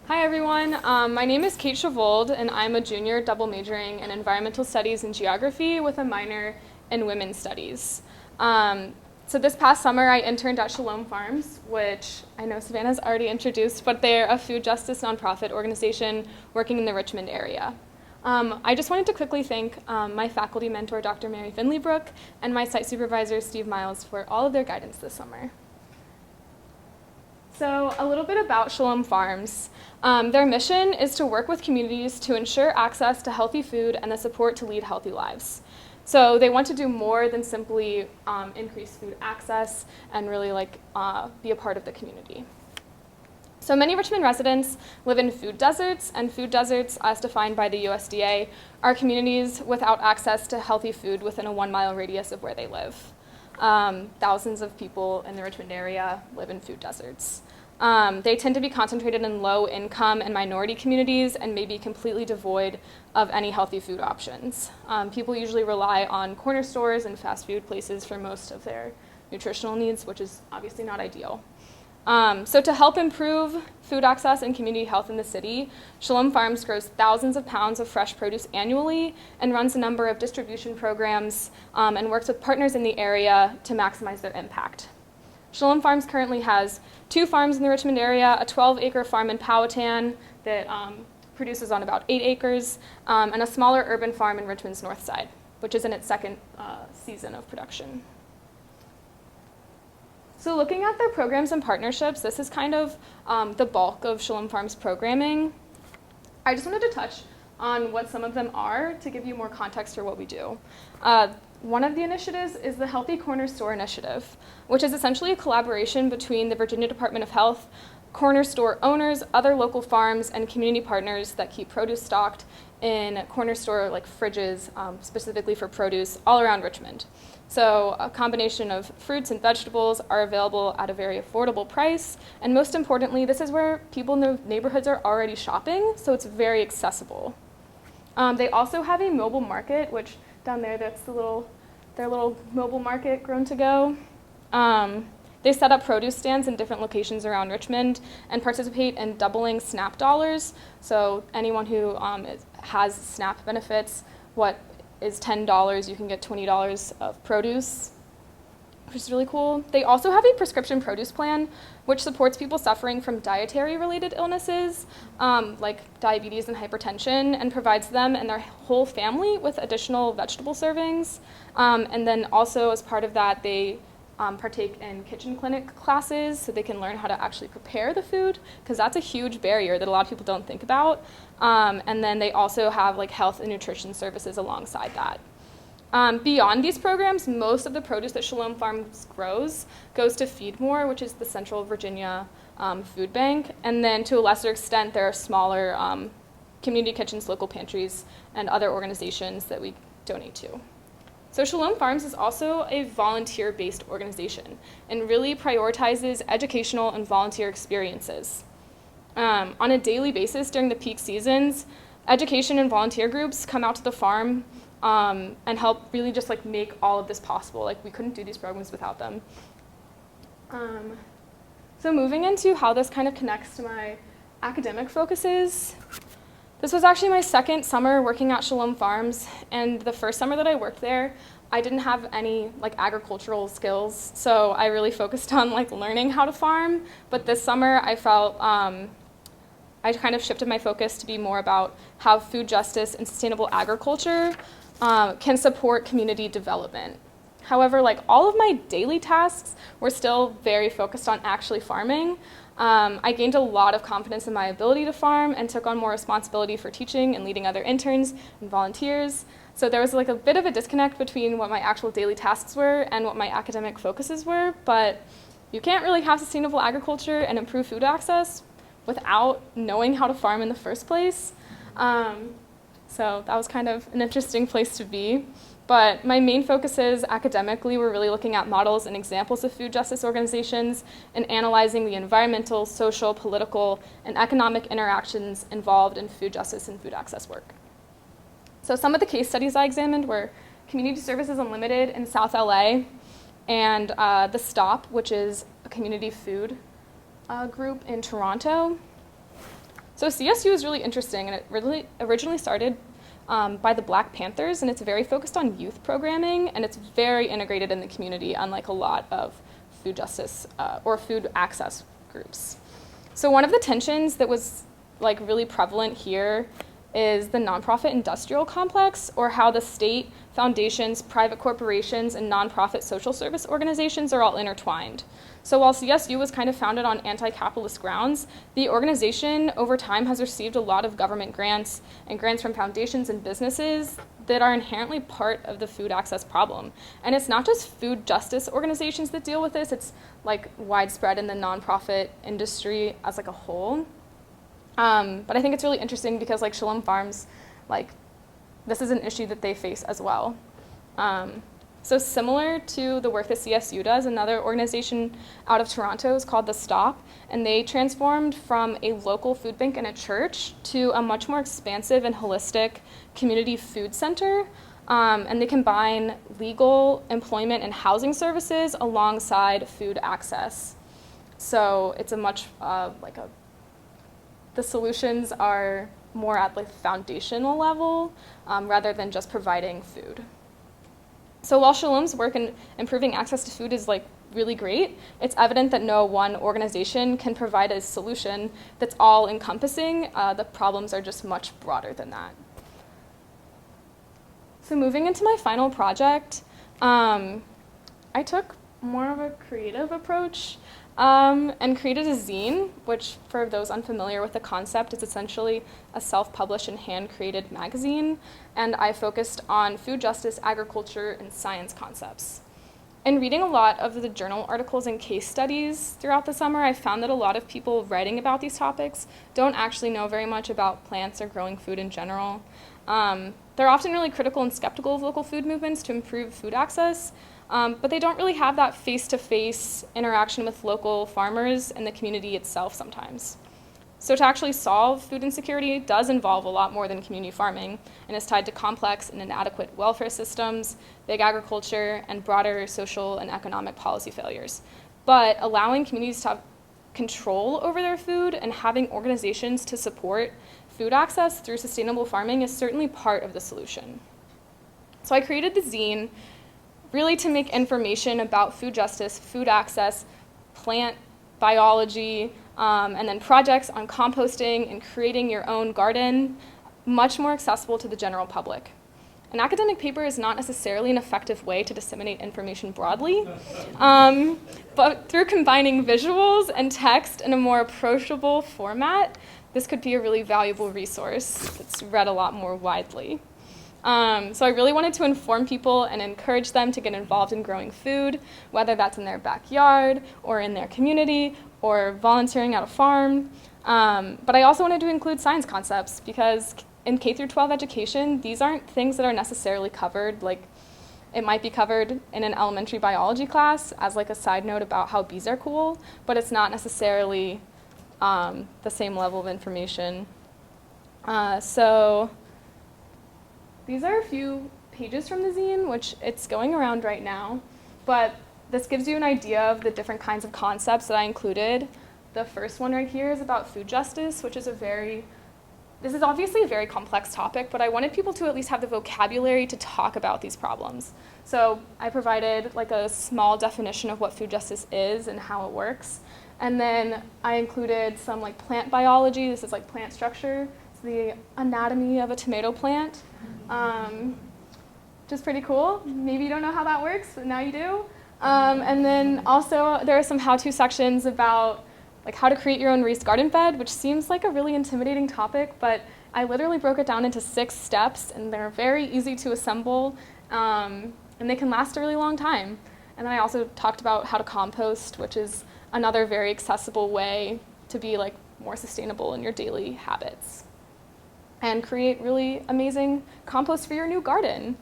Hi everyone, my name is Kate Sjovold and I'm a junior double majoring in environmental studies and geography with a minor in women's studies. So this past summer I interned at Shalom Farms, which I know Savannah's already introduced, but they're a food justice nonprofit organization working in the Richmond area. I just wanted to quickly thank my faculty mentor, Dr. Mary Finley-Brook, and my site supervisor, Steve Miles, for all of their guidance this summer. So a little bit about Shalom Farms. Their mission is to work with communities to ensure access to healthy food and the support to lead healthy lives. So they want to do more than simply increase food access and really be a part of the community. So many Richmond residents live in food deserts, and food deserts, as defined by the USDA, are communities without access to healthy food within a 1-mile radius of where they live. Thousands of people in the Richmond area live in food deserts. They tend to be concentrated in low-income and minority communities and may be completely devoid of any healthy food options. People usually rely on corner stores and fast food places for most of their nutritional needs, which is obviously not ideal. So to help improve food access and community health in the city, Shalom Farms grows thousands of pounds of fresh produce annually and runs a number of distribution programs and works with partners in the area to maximize their impact. Shalom Farms currently has 2 farms in the Richmond area, a 12-acre farm in Powhatan that produces on about 8 acres, and a smaller urban farm in Richmond's north side, which is in its second season of production. So looking at their programs and partnerships, this is kind of the bulk of Shalom Farms programming. I just wanted to touch on what some of them are to give you more context for what we do. One of the initiatives is the Healthy Corner Store Initiative, which is essentially a collaboration between the Virginia Department of Health, corner store owners, other local farms, and community partners that keep produce stocked in corner store fridges, specifically for produce, all around Richmond. So a combination of fruits and vegetables are available at a very affordable price, and most importantly, this is where people in the neighborhoods are already shopping, so it's very accessible. They also have a mobile market, which down there, that's their little mobile market, Grown to Go. They set up produce stands in different locations around Richmond and participate in doubling SNAP dollars. So anyone who has SNAP benefits, what is $10, you can get $20 of produce, which is really cool. They also have a prescription produce plan, which supports people suffering from dietary-related illnesses, like diabetes and hypertension, and provides them and their whole family with additional vegetable servings. And then also, as part of that, they partake in kitchen clinic classes so they can learn how to actually prepare the food, because that's a huge barrier that a lot of people don't think about. And then they also have health and nutrition services alongside that. Beyond these programs, most of the produce that Shalom Farms grows goes to Feed More, which is the Central Virginia food bank. And then to a lesser extent, there are smaller community kitchens, local pantries, and other organizations that we donate to. So Shalom Farms is also a volunteer-based organization and really prioritizes educational and volunteer experiences. On a daily basis during the peak seasons, education and volunteer groups come out to the farm and help really just make all of this possible. We couldn't do these programs without them. So moving into how this kind of connects to my academic focuses, this was actually my second summer working at Shalom Farms, and the first summer that I worked there, I didn't have any agricultural skills, so I really focused on learning how to farm. But this summer I felt I kind of shifted my focus to be more about how food justice and sustainable agriculture can support community development. However, all of my daily tasks were still very focused on actually farming. I gained a lot of confidence in my ability to farm and took on more responsibility for teaching and leading other interns and volunteers. So there was a bit of a disconnect between what my actual daily tasks were and what my academic focuses were, but you can't really have sustainable agriculture and improve food access without knowing how to farm in the first place. So that was kind of an interesting place to be. But my main focuses academically were really looking at models and examples of food justice organizations and analyzing the environmental, social, political, and economic interactions involved in food justice and food access work. So some of the case studies I examined were Community Services Unlimited in South LA and The Stop, which is a community food group in Toronto. So CSU is really interesting, and it really originally started by the Black Panthers, and it's very focused on youth programming, and it's very integrated in the community, unlike a lot of food justice or food access groups. So one of the tensions that was like really prevalent here is the nonprofit industrial complex, or how the state, foundations, private corporations, and nonprofit social service organizations are all intertwined. So while CSU was kind of founded on anti-capitalist grounds, the organization over time has received a lot of government grants and grants from foundations and businesses that are inherently part of the food access problem. And it's not just food justice organizations that deal with this, it's like widespread in the nonprofit industry as like a whole. But I think it's really interesting because like Shalom Farms, like this is an issue that they face as well. So similar to the work that CSU does, another organization out of Toronto is called The Stop, and they transformed from a local food bank and a church to a much more expansive and holistic community food center. And they combine legal, employment, and housing services alongside food access. So it's a much the solutions are more at the foundational level rather than just providing food. So while Shalom's work in improving access to food is like really great, it's evident that no one organization can provide a solution that's all encompassing. The problems are just much broader than that. So moving into my final project, I took more of a creative approach and created a zine, which for those unfamiliar with the concept is essentially a self-published and hand-created magazine, and I focused on food justice, agriculture, and science concepts. In reading a lot of the journal articles and case studies throughout the summer, I found that a lot of people writing about these topics don't actually know very much about plants or growing food in general. They're often really critical and skeptical of local food movements to improve food access, but they don't really have that face-to-face interaction with local farmers and the community itself sometimes. So to actually solve food insecurity does involve a lot more than community farming, and is tied to complex and inadequate welfare systems, big agriculture, and broader social and economic policy failures. But allowing communities to have control over their food and having organizations to support food access through sustainable farming is certainly part of the solution. So I created the zine really to make information about food justice, food access, plant biology, and then projects on composting and creating your own garden much more accessible to the general public. An academic paper is not necessarily an effective way to disseminate information broadly, but through combining visuals and text in a more approachable format, this could be a really valuable resource that's read a lot more widely. So I really wanted to inform people and encourage them to get involved in growing food, whether that's in their backyard or in their community or volunteering at a farm. But I also wanted to include science concepts because in K through 12 education, these aren't things that are necessarily covered. Like, it might be covered in an elementary biology class as like a side note about how bees are cool, but it's not necessarily the same level of information. So these are a few pages from the zine, which it's going around right now, but this gives you an idea of the different kinds of concepts that I included. The first one right here is about food justice, which is this is obviously a very complex topic, but I wanted people to at least have the vocabulary to talk about these problems. So I provided like a small definition of what food justice is and how it works. And then I included some like plant biology. This is like plant structure. It's the anatomy of a tomato plant, which is pretty cool. Maybe you don't know how that works, but now you do. And then also there are some how-to sections about like how to create your own raised garden bed, which seems like a really intimidating topic, but I literally broke it down into 6 steps, and they're very easy to assemble, and they can last a really long time. And then I also talked about how to compost, which is another very accessible way to be like more sustainable in your daily habits and create really amazing compost for your new garden.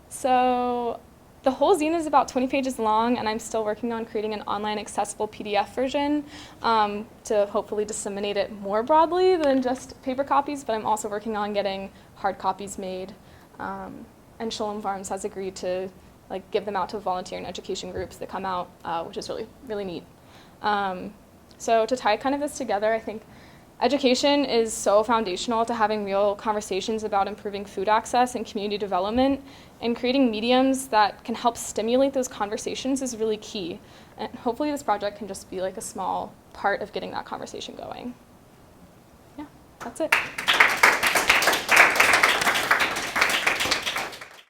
So the whole zine is about 20 pages long, and I'm still working on creating an online accessible PDF version to hopefully disseminate it more broadly than just paper copies, but I'm also working on getting hard copies made. And Shalom Farms has agreed to like give them out to volunteer and education groups that come out, which is really, really neat. So to tie kind of this together, I think education is so foundational to having real conversations about improving food access and community development, and creating mediums that can help stimulate those conversations is really key. And hopefully this project can just be like a small part of getting that conversation going. Yeah, that's it.